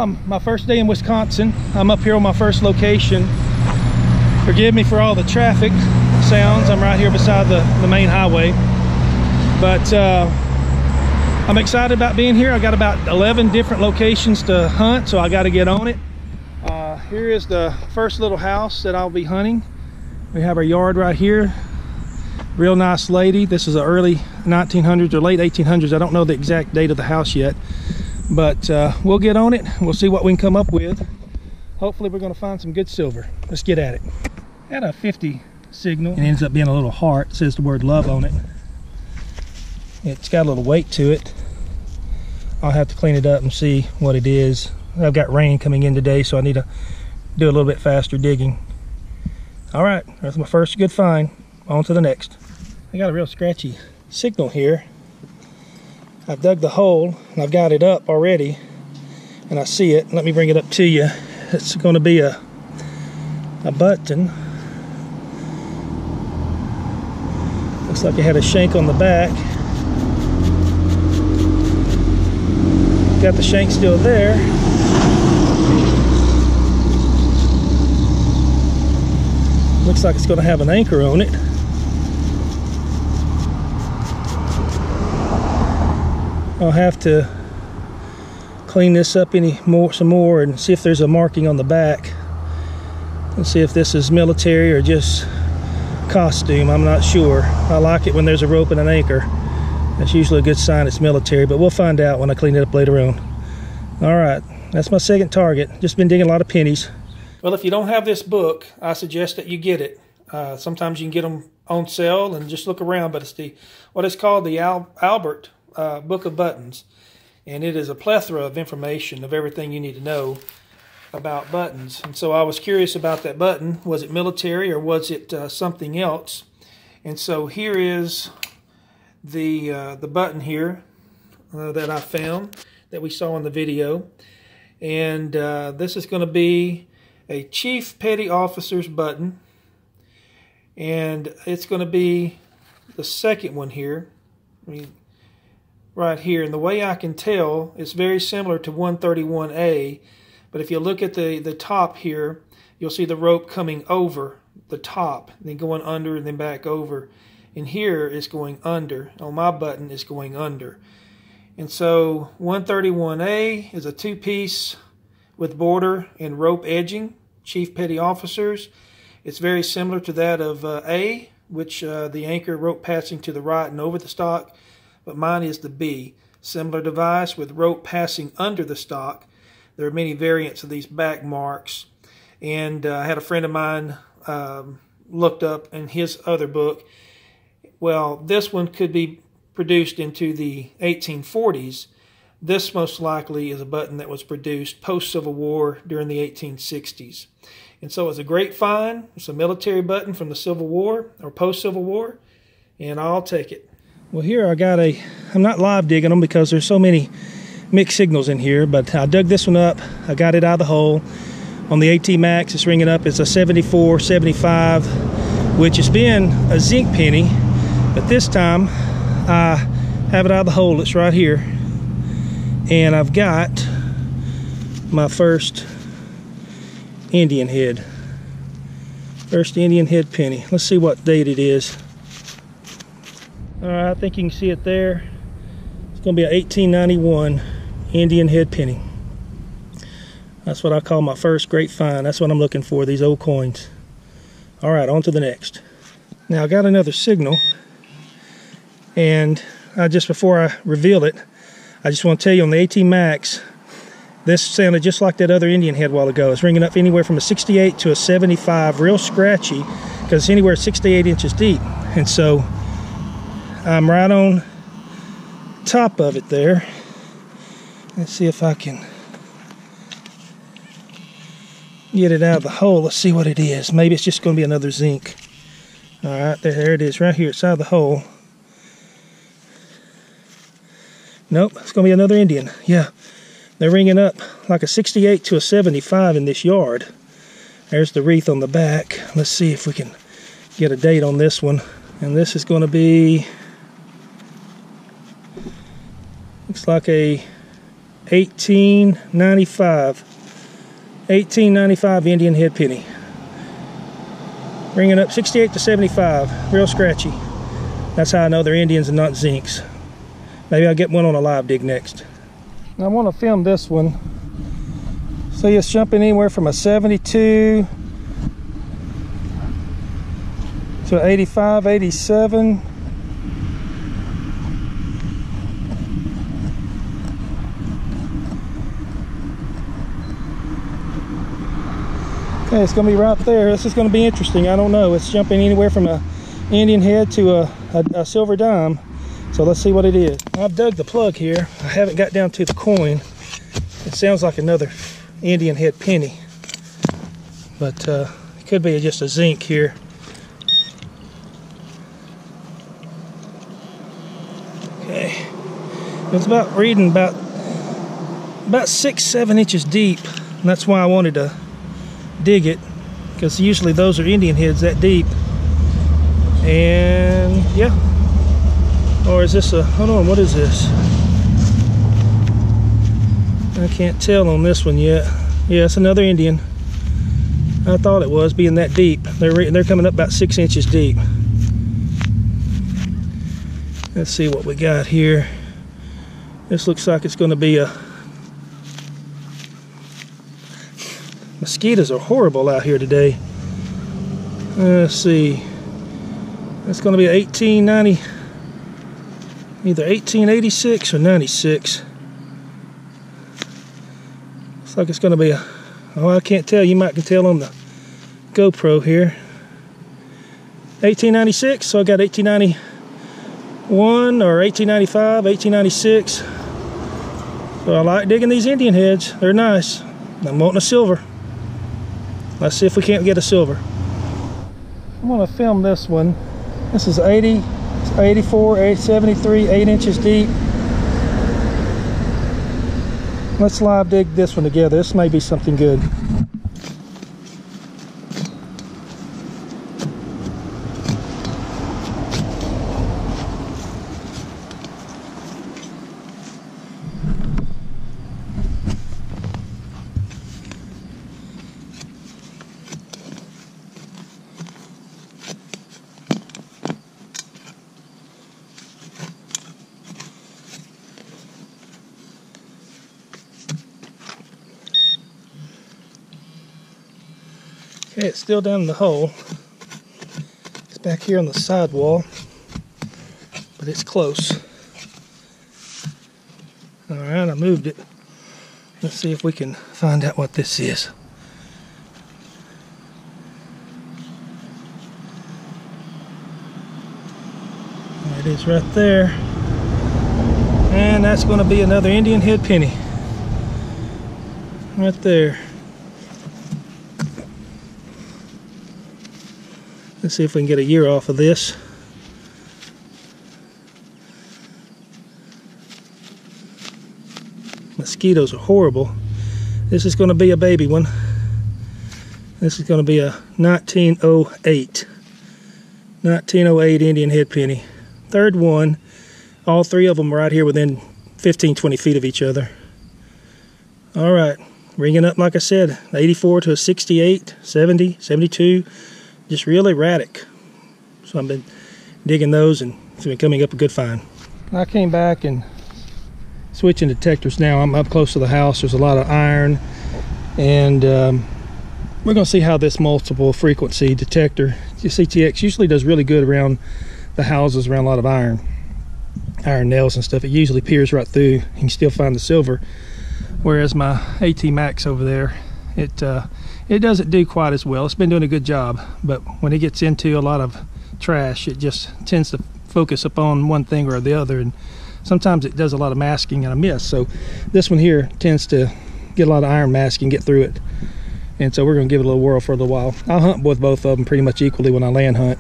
my first day in Wisconsin. I'm up here on my first location. Forgive me for all the traffic sounds. I'm right here beside the main highway. But I'm excited about being here. I got about 11 different locations to hunt, so I got to get on it. Here is the first little house that I'll be hunting. We have our yard right here. Real nice lady. This is the early 1900s or late 1800s. I don't know the exact date of the house yet, but we'll get on it. We'll see what we can come up with. Hopefully we're going to find some good silver. Let's get at it. Got a 50 signal. It ends up being a little heart. It says the word love on it. It's got a little weight to it. I'll have to clean it up and see what it is. I've got rain coming in today, so I need to do a little bit faster digging. All right, that's my first good find. On to the next. I got a real scratchy signal here. I've dug the hole and I've got it up already, and I see it. Let me bring it up to you. It's going to be a button. Looks like it had a shank on the back. Got the shank still there. Looks like it's going to have an anchor on it. I'll have to clean this up some more and see if there's a marking on the back. Let's see if this is military or just costume. I'm not sure. I like it when there's a rope and an anchor. That's usually a good sign it's military, but we'll find out when I clean it up later on. All right, that's my second target. Just been digging a lot of pennies. Well, if you don't have this book, I suggest that you get it. Sometimes you can get them on sale and just look around, but it's what is called the Albert Book of Buttons, and it is a plethora of information of everything you need to know about buttons. And so I was curious about that button. Was it military or was it something else? And so here is the button here that I found that we saw in the video, and this is going to be a Chief Petty Officer's button, and it's going to be the second one here. Right here, and the way I can tell, it's very similar to 131A, but if you look at the top here, you'll see the rope coming over the top, then going under and then back over, and here it's going under. On my button, it's going under. And so 131A is a two-piece with border and rope edging, Chief Petty Officers. It's very similar to that of A, which the anchor rope passing to the right and over the stock, but mine is the B. Similar device with rope passing under the stock. There are many variants of these back marks, and I had a friend of mine looked up in his other book. Well, this one could be produced into the 1840s. This most likely is a button that was produced post-Civil War during the 1860s. And so it's a great find. It's a military button from the Civil War or post-Civil War, and I'll take it. Well, here I'm not live digging them because there's so many mixed signals in here, but I dug this one up. I got it out of the hole. On the AT Max, it's ringing up. It's a 74, 75, which has been a zinc penny, but this time I have it out of the hole. It's right here. And I've got my first Indian head. First Indian head penny. Let's see what date it is. Alright, I think you can see it there. It's going to be a 1891 Indian head penny. That's what I call my first great find. That's what I'm looking for, these old coins. Alright, on to the next. Now I got another signal, and before I reveal it, I just want to tell you on the AT Max, this sounded just like that other Indian head a while ago. It's ringing up anywhere from a 68 to a 75, real scratchy, because it's anywhere 68 inches deep. And so I'm right on top of it there. Let's see if I can get it out of the hole. Let's see what it is. Maybe it's just going to be another zinc. All right, there it is right here. It's out of the hole. Nope, it's going to be another Indian. Yeah, they're ringing up like a 68 to a 75 in this yard. There's the wreath on the back. Let's see if we can get a date on this one. And this is going to be, looks like a 1895. 1895 Indian head penny. Bringing up 68 to 75. Real scratchy. That's how I know they're Indians and not zincs. Maybe I'll get one on a live dig next. I want to film this one. So it's jumping anywhere from a 72 to 85, 87. Okay, it's going to be right there. This is going to be interesting. I don't know. It's jumping anywhere from a Indian head to a silver dime. So let's see what it is. I've dug the plug here. I haven't got down to the coin. It sounds like another Indian head penny. But it could be just a zinc here. Okay. It's about reading about 6-7 inches deep. And that's why I wanted to dig it, because usually those are Indian heads that deep. And yeah, or is this a, hold on, what is this? I can't tell on this one yet. Yeah, it's another Indian. I thought it was, being that deep. They're coming up about 6 inches deep. Let's see what we got here. This looks like it's going to be a, mosquitoes are horrible out here today. Let's see. It's going to be 1890, either 1886 or 96. Looks like it's going to be a, oh, I can't tell. You might can tell on the GoPro here. 1896, so I got 1891 or 1895, 1896. So I like digging these Indian heads. They're nice. I'm wanting a silver. Let's see if we can't get a silver. I'm going to film this one. This is 80, 84, 73, 8 inches deep. Let's live dig this one together. This may be something good. Okay, it's still down in the hole. It's back here on the side wall, but it's close. All right, I moved it. Let's see if we can find out what this is. There it is right there. And that's going to be another Indian head penny. Right there. Let's see if we can get a year off of this. Mosquitoes are horrible. This is going to be a baby one. This is going to be a 1908. 1908 Indian head penny. Third one. All three of them right here within 15-20 feet of each other. All right. Ringing up, like I said, 84 to a 68, 70, 72. Just real erratic. So I've been digging those and it's been coming up a good find. I came back and switching detectors now. I'm up close to the house. There's a lot of iron, and we're going to see how this multiple frequency detector, CTX, usually does really good around the houses around a lot of iron nails and stuff. It usually peers right through. You can still find the silver, whereas my AT Max over there, it doesn't do quite as well. It's been doing a good job, but when it gets into a lot of trash, it just tends to focus upon one thing or the other, and sometimes it does a lot of masking and I miss. So this one here tends to get a lot of iron masking, get through it, and so we're going to give it a little whirl for a little while. I'll hunt with both of them pretty much equally when I land hunt.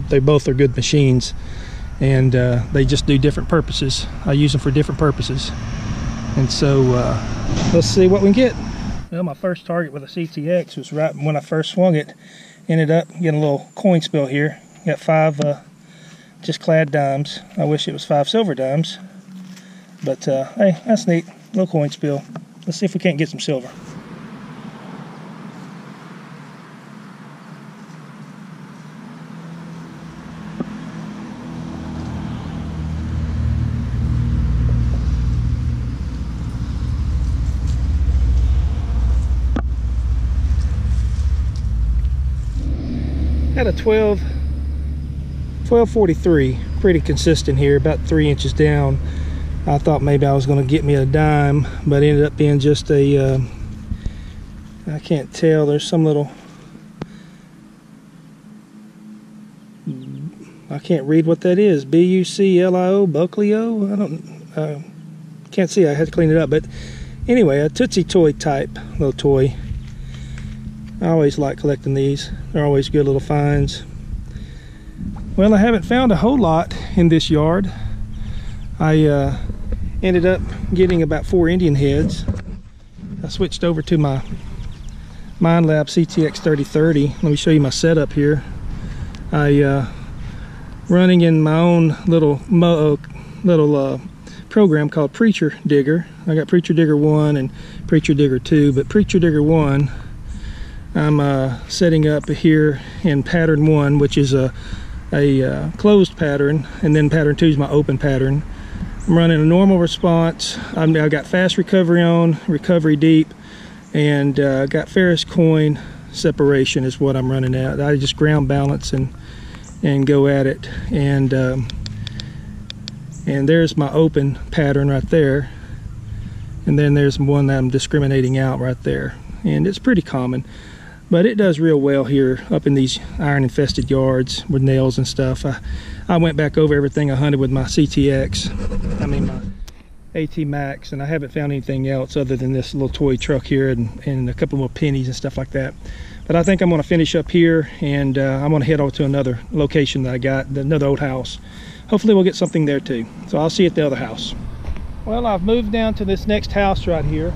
They both are good machines, and they just do different purposes. I use them for different purposes, and so let's see what we can get. Well, my first target with a CTX was right when I first swung it. Ended up getting a little coin spill here. Got 5 just clad dimes. I wish it was 5 silver dimes, but hey, that's neat. Little coin spill. Let's see if we can't get some silver. Got a 1243, pretty consistent here, about 3 inches down. I thought maybe I was going to get me a dime, but it ended up being just a, I can't tell, there's some little, I can't read what that is, B-U-C-L-I-O, Buckley-O, I don't, can't see, I had to clean it up, but anyway, a Tootsie Toy type little toy. I always like collecting these. They're always good little finds. Well, I haven't found a whole lot in this yard. I ended up getting about 4 Indian heads. I switched over to my Mind Lab CTX 3030. Let me show you my setup here. Running in my own little program called Preacher Digger. I got Preacher Digger 1 and Preacher Digger 2, but Preacher Digger 1 I'm setting up here in pattern 1, which is a closed pattern, and then pattern 2 is my open pattern. I'm running a normal response. I've got fast recovery on, recovery deep, and got Ferris coin separation is what I'm running at. I just ground balance and go at it, and there's my open pattern right there, and then there's one that I'm discriminating out right there, and it's pretty common. But it does real well here up in these iron infested yards with nails and stuff. I went back over everything I hunted with my CTX, I mean my AT Max, and I haven't found anything else other than this little toy truck here and a couple more pennies and stuff like that. But I think I'm going to finish up here, and I'm going to head over to another location that I got, another old house. Hopefully we'll get something there too. So I'll see you at the other house. Well, I've moved down to this next house right here,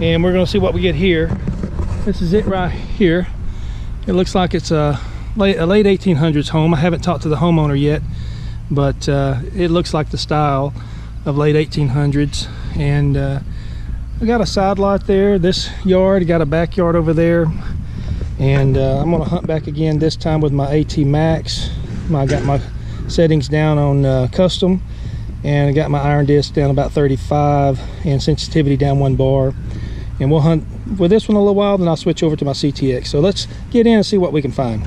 and we're going to see what we get here. This is it right here. It looks like it's a late 1800s home. I haven't talked to the homeowner yet, but it looks like the style of late 1800s. And I got a side lot there, this yard, got a backyard over there. And I'm gonna hunt back again, this time with my AT Max. I got my settings down on custom, and I got my iron disc down about 35 and sensitivity down 1 bar. And we'll hunt with this one a little while, then I'll switch over to my CTX. So let's get in and see what we can find.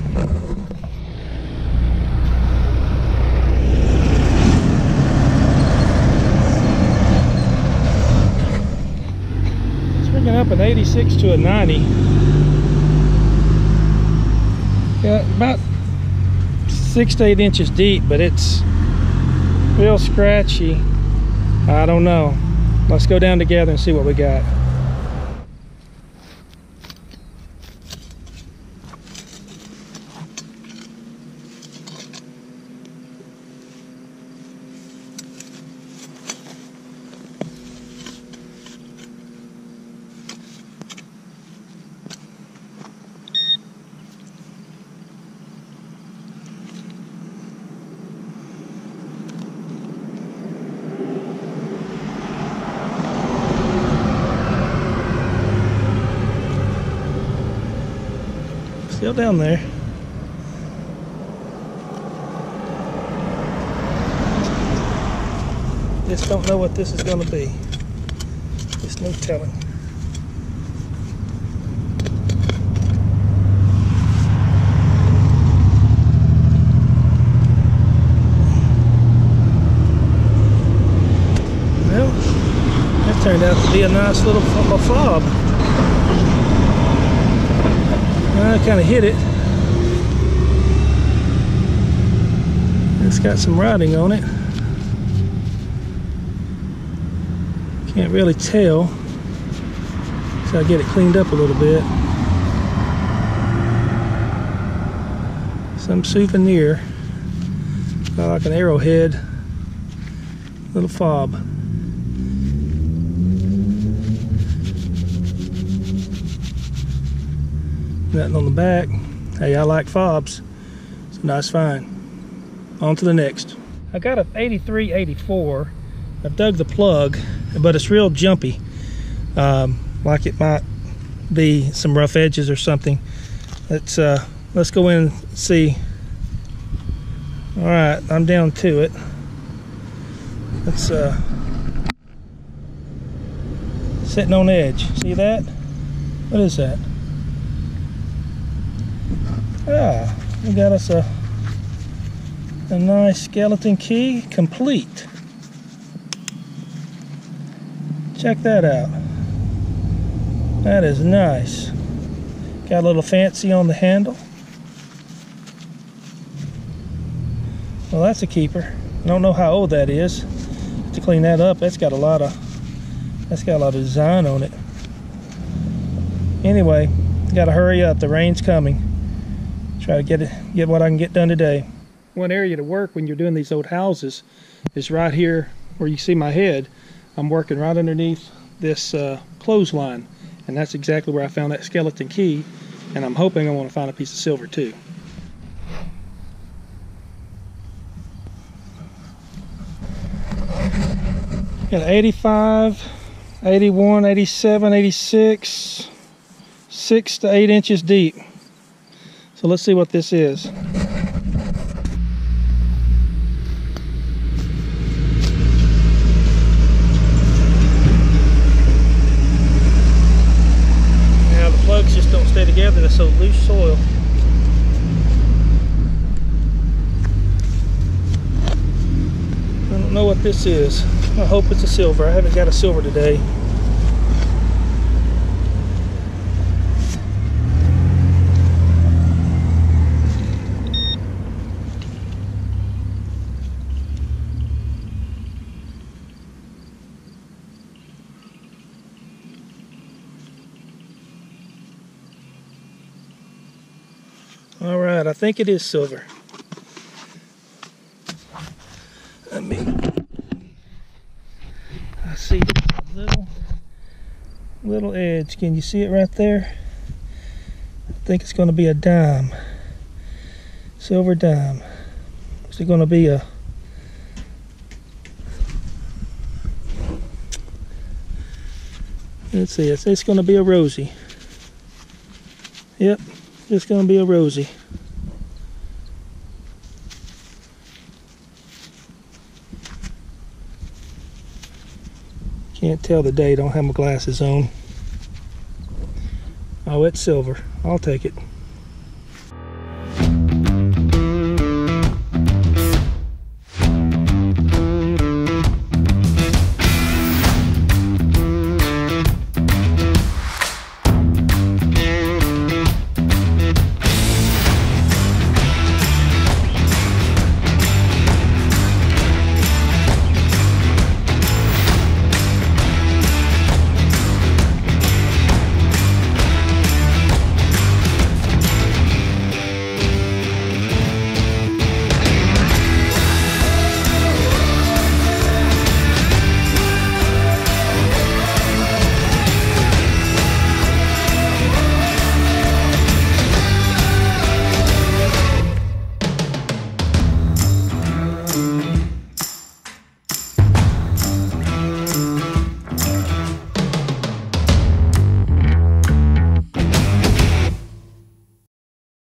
Swinging up an 86 to a 90. Got about 6 to 8 inches deep, but it's real scratchy. I don't know. Let's go down together and see what we got. Still down there. Just don't know what this is going to be. There's no telling. Well, that turned out to be a nice little fob. I kind of hit it. It's got some writing on it. Can't really tell. So I get it cleaned up a little bit. Some souvenir. Like an arrowhead. Little fob. Nothing on the back. Hey, I like fobs. It's a nice find. On to the next. I got an 83-84. I dug the plug but it's real jumpy, like it might be some rough edges or something. Let's go in and see. All right, I'm down to it. It's sitting on edge. See that? What is that? Ah, we got us a nice skeleton key, complete. Check that out. That is nice. Got a little fancy on the handle. Well, that's a keeper. I don't know how old that is. To clean that up, that's got a lot of design on it. Anyway, gotta hurry up. The rain's coming. Try to get what I can get done today. One area to work when you're doing these old houses is right here where you see my head. I'm working right underneath this clothesline, and that's exactly where I found that skeleton key, and I'm hoping I want to find a piece of silver too. Got 85, 81, 87, 86, 6 to 8 inches deep. So let's see what this is. Now the plugs just don't stay together, they're so loose soil. I don't know what this is. I hope it's a silver. I haven't got a silver today. All right, I think it is silver. I see a little edge. Can you see it right there? I think it's going to be a dime. Silver dime. Is it going to be a... Let's see, it's going to be a rosy. Yep, it's going to be a rosy. Can't tell the date, I don't have my glasses on. Oh, it's silver. I'll take it.